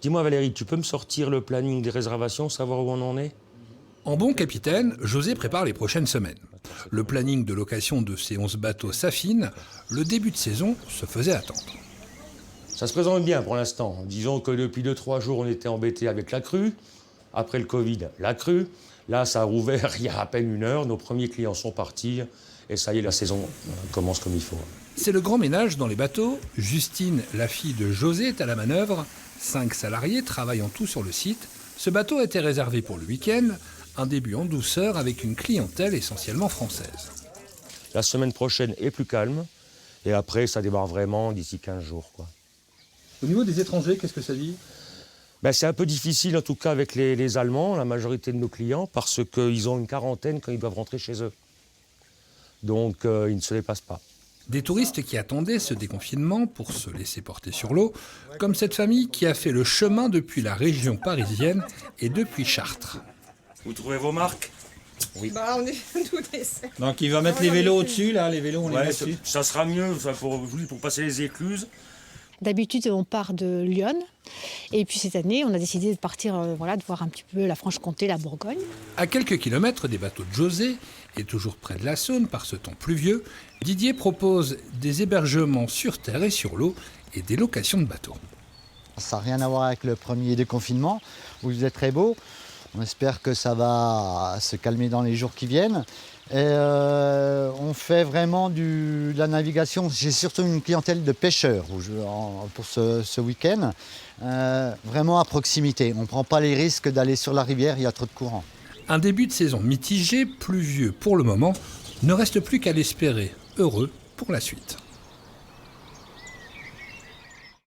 Dis-moi Valérie, tu peux me sortir le planning des réservations, savoir où on en est? En bon capitaine, José prépare les prochaines semaines. Le planning de location de ces 11 bateaux s'affine. Le début de saison se faisait attendre. Ça se présente bien pour l'instant. Disons que depuis 2-3 jours, on était embêtés avec la crue. Après le Covid, la crue. Là, ça a rouvert il y a à peine 1 heure. Nos premiers clients sont partis. Et ça y est, la saison commence comme il faut. C'est le grand ménage dans les bateaux. Justine, la fille de José, est à la manœuvre. 5 salariés travaillent en tout sur le site. Ce bateau était réservé pour le week-end. Un début en douceur avec une clientèle essentiellement française. La semaine prochaine est plus calme. Et après, ça démarre vraiment d'ici 15 jours, quoi. Au niveau des étrangers, qu'est-ce que ça dit? C'est un peu difficile, en tout cas, avec les Allemands, la majorité de nos clients, parce qu'ils ont une quarantaine quand ils doivent rentrer chez eux. Donc, ils ne se déplacent pas. Des touristes qui attendaient ce déconfinement pour se laisser porter sur l'eau, comme cette famille qui a fait le chemin depuis la région parisienne et depuis Chartres. Vous trouvez vos marques? Oui. On est tout essai. Donc il va mettre les vélos au-dessus, là, les vélos on les met dessus. Ça sera mieux ça, pour passer les écluses. D'habitude, on part de Lyon. Et puis cette année, on a décidé de partir, de voir un petit peu la Franche-Comté, la Bourgogne. À quelques kilomètres des bateaux de José, et toujours près de la Saône par ce temps pluvieux, Didier propose des hébergements sur terre et sur l'eau et des locations de bateaux. Ça n'a rien à voir avec le premier déconfinement, où il faisait très beau. On espère que ça va se calmer dans les jours qui viennent. Et on fait vraiment de la navigation. J'ai surtout une clientèle de pêcheurs pour ce week-end, vraiment à proximité. On ne prend pas les risques d'aller sur la rivière, il y a trop de courant. Un début de saison mitigé, pluvieux pour le moment, ne reste plus qu'à l'espérer, heureux pour la suite.